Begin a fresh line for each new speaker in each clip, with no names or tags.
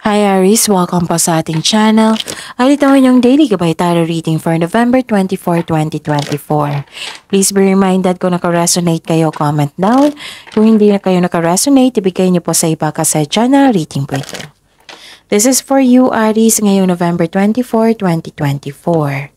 Hi Aries, welcome po sa ating channel. Ay, ito ang inyong daily gabay tarot reading for November 24, 2024. Please be reminded kung naka-resonate kayo, comment down. Kung hindi na kayo naka-resonate, ibigay niyo po sa iba kasi channel reading po ito. This is for you Aries ngayong November 24, 2024.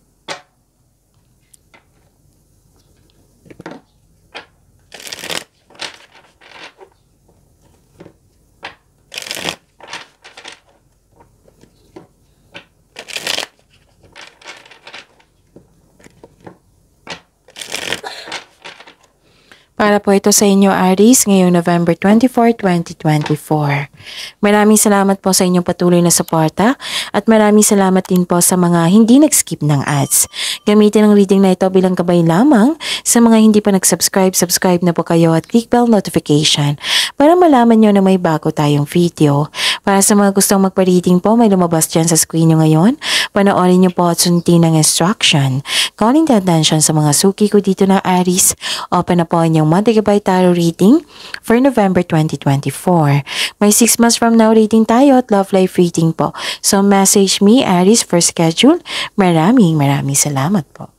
Para po ito sa inyo Aries ngayong November 24, 2024. Maraming salamat po sa inyong patuloy na suporta at maraming salamat din po sa mga hindi nag-skip ng ads. Gamitin ang reading na ito bilang gabay lamang sa mga hindi pa nag-subscribe, subscribe na po kayo at click bell notification para malaman nyo na may bago tayong video. Para sa mga gustong magpa-reading po, may lumabas dyan sa screen nyo ngayon. Panoorin nyo po at sundin ng instruction. Calling the attention sa mga suki ko dito na Aries. Open na po ang inyong monthly gabay tarot reading for November 2024. May 6 months from now reading tayo at love life reading po. So message me Aries for schedule. Maraming salamat po.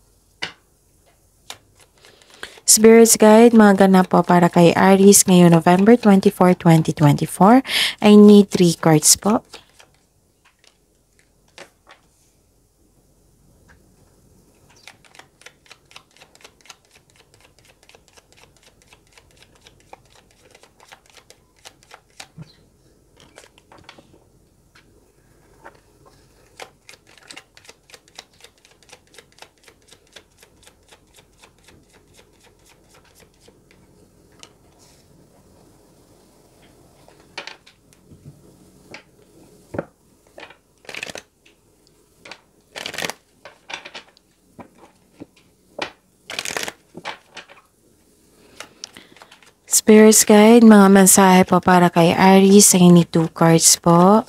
Spirits Guide, mga ganap po para kay Aries ngayong November 24, 2024. I need 3 cards po. Spirits Guide, mga mensahe po para kay Aries. I need 2 cards po.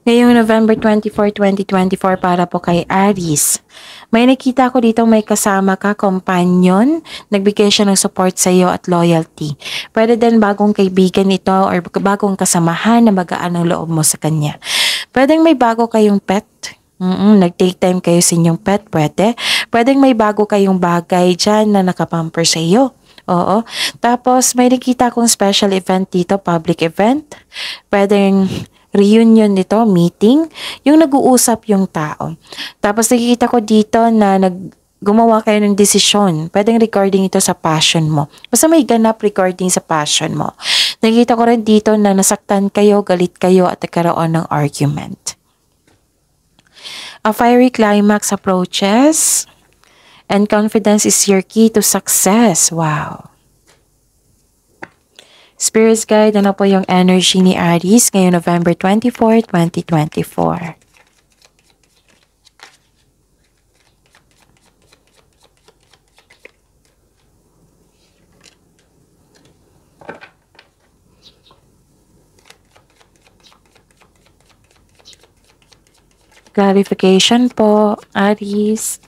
Ngayong November 24, 2024 para po kay Aries. May nakita ko dito may kasama ka, companion, nagbigay siya ng support sa iyo at loyalty. Pwede din bagong kaibigan ito or bagong kasamahan na magaan ang loob mo sa kanya. Pwedeng may bago kayong pet. Nag-take time kayo sa inyong pet, pwede. Pwedeng may bago kayong bagay dyan na nakapamper sa iyo. Oo. Tapos may nakita kong special event dito, public event. Pwedeng reunion nito, meeting, yung nag-uusap yung tao. Tapos nakikita ko dito na gumawa kayo ng desisyon. Pwedeng regarding ito sa passion mo. Basta may ganap regarding sa passion mo. Nakikita ko rin dito na nasaktan kayo, galit kayo at nagkaroon ng argument. A fiery climax approaches and confidence is your key to success. Wow. Spirits Guide, ano po yung energy ni Aries ngayong November 24, 2024? Clarification po, Aries.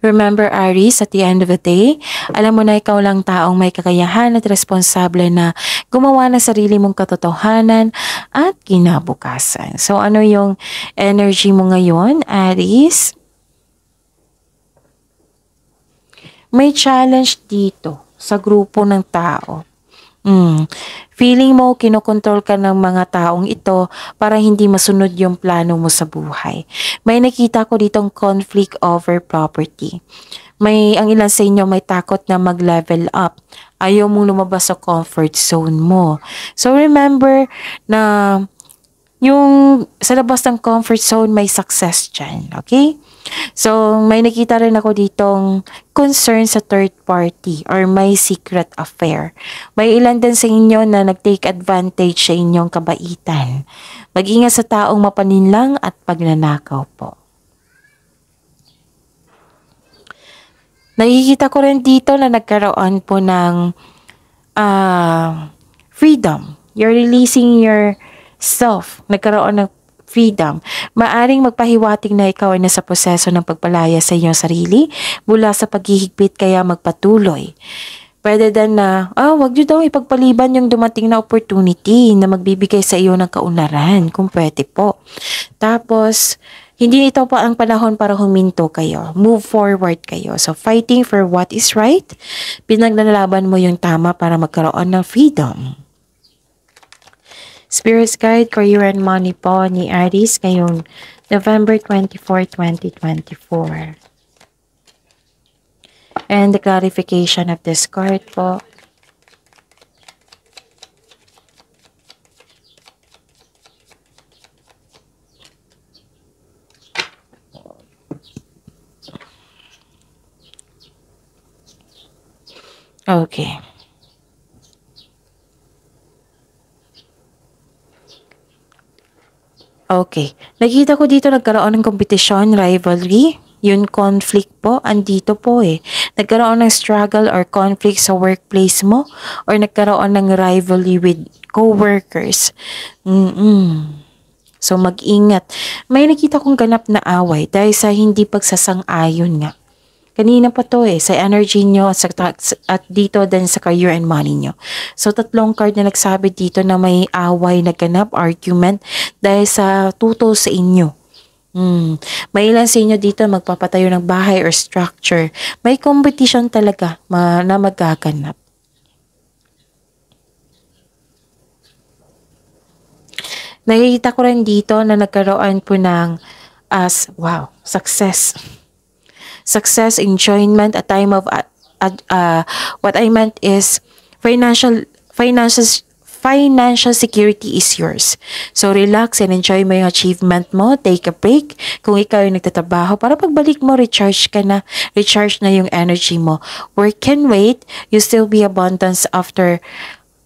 Remember Aries, at the end of the day, alam mo na ikaw lang taong may kakayahan at responsable na gumawa ng sarili mong katotohanan at kinabukasan. So ano yung energy mo ngayon, Aries? May challenge dito sa grupo ng tao. Feeling mo, kinokontrol ka ng mga taong ito para hindi masunod yung plano mo sa buhay. May nakita ko ditong conflict over property. Ang ilan sa inyo may takot na mag-level up. Ayaw mong lumabas sa comfort zone mo. So remember na yung sa labas ng comfort zone may success dyan. Okay? So, may nakita rin ako ditong concern sa third party or may secret affair. May ilan din sa inyo na nag-take advantage sa inyong kabaitan. Mag-ingat sa taong mapaninlang at pagnanakaw po. Nakikita ko rin dito na nagkaroon po ng freedom. You're releasing yourself. Nagkaroon ng freedom. Maaring magpahiwatig na ikaw ay nasa proseso ng pagpalaya sa iyong sarili mula sa paghihigpit kaya magpatuloy. Pwede din na, wag nyo daw ipagpaliban yung dumating na opportunity na magbibigay sa iyo ng kaunlaran kung pwede po. Tapos, hindi ito pa ang panahon para huminto kayo. Move forward kayo. So, fighting for what is right, pinaglalaban mo yung tama para magkaroon ng freedom. Spirit's Guide, Career and Money po ni Aries ngayong November 24, 2024. And the clarification of this card po. Okay. Okay. Nakita ko dito nagkaroon ng competition, rivalry. Yung conflict po, andito po eh. Nagkaroon ng struggle or conflict sa workplace mo or nagkaroon ng rivalry with co-workers. So mag-ingat. May nakita kong ganap na away dahil sa hindi pagsasang-ayon nga. Kanina pa to eh, sa energy nyo at dito din sa career and money nyo. So, 3 card na nagsabi dito na may away, nagganap, argument dahil sa tutol sa inyo. May ilan sa inyo dito magpapatayo ng bahay or structure. May competition talaga na magaganap. Nakikita ko rin dito na nagkaroon po ng success. Success, enjoyment, a time of what I meant is financial security is yours. So relax and enjoy mo yung achievement mo. Take a break. Kung ikaw yung nagtatrabaho, para pagbalik mo, recharge na yung energy mo. Work can wait. You still be abundance after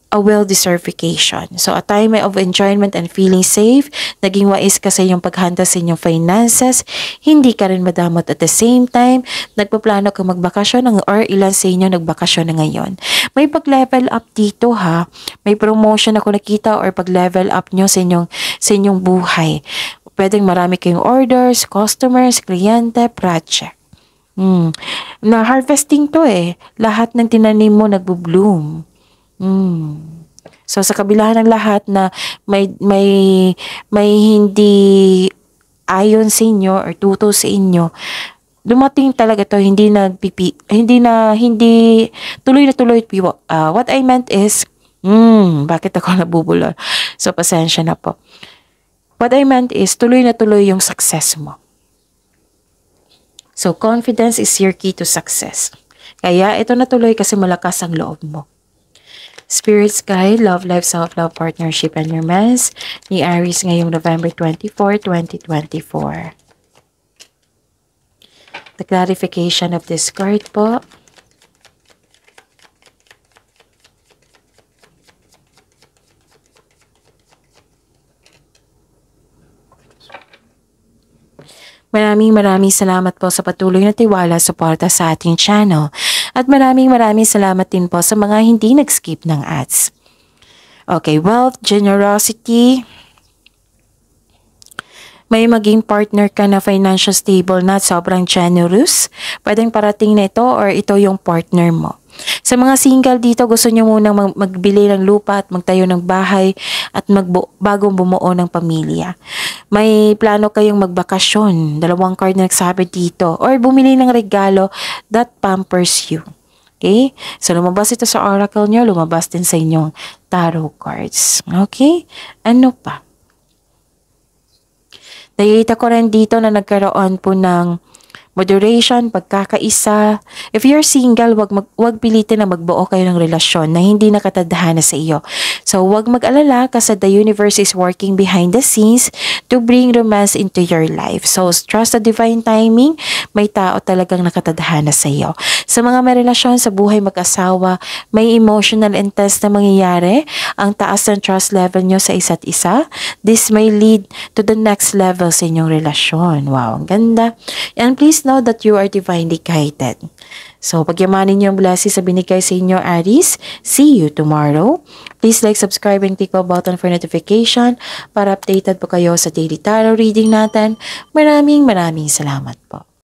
a well-deserved vacation. So, a time of enjoyment and feeling safe, naging wais ka sa iyong paghanda sa inyong finances, hindi ka rin madamot at the same time, nagpaplano ka magbakasyon or ilan sa inyo nagbakasyon na ngayon. May pag-level up dito ha, may promotion ako nakita or pag-level up nyo sa inyong buhay. Pwedeng marami kayong orders, customers, kliyente, project. Na harvesting to eh, lahat ng tinanim mo nagbo-bloom. So sa kabila ng lahat na may hindi ayon sa inyo or tuto sa inyo, dumating talaga to, hindi tuloy na tuloy. What I meant is bakit ako nabubulol? So pasensya na po. What I meant is tuloy na tuloy yung success mo. So confidence is your key to success. Kaya ito natuloy kasi malakas ang loob mo. Spirit's Guide, Love Life, Self-Love, Partnership, and Romance ni Aries ngayong November 24, 2024. The clarification of this card po. Maraming salamat po sa patuloy na tiwala, suporta sa ating channel. At maraming salamat din po sa mga hindi nag-skip ng ads. Okay, wealth, generosity. May maging partner ka na financial stable na sobrang generous. Pwedeng parating na ito or ito yung partner mo. Sa mga single dito, gusto nyo munang magbili ng lupa at magtayo ng bahay at bagong bumuo ng pamilya. May plano kayong magbakasyon. 2 card na nagsabi dito. Or bumili ng regalo that pampers you. Okay? So, lumabas ito sa oracle nyo, lumabas din sa inyong tarot cards. Okay? Ano pa? Nakikita ko rin dito na nagkaroon po ng moderation, pagkakaisa. If you're single, wag pilitin na magbuo kayo ng relasyon na hindi nakatadhana sa iyo. So, wag mag-alala kasi the universe is working behind the scenes to bring romance into your life. So, trust the divine timing. May tao talagang nakatadhana sa iyo. Sa mga may relasyon sa buhay mag-asawa, may emotional intense na mangyayari, ang taas ng trust level nyo sa isa't isa. This may lead to the next level sa inyong relasyon. Wow, ang ganda. And please know that you are divinely guided. So, pagyamanin niyo ang blessings sa binigay sa inyo, Aries. See you tomorrow. Please like, subscribe, and click the button for notification para updated po kayo sa daily tarot reading natin. Maraming salamat po.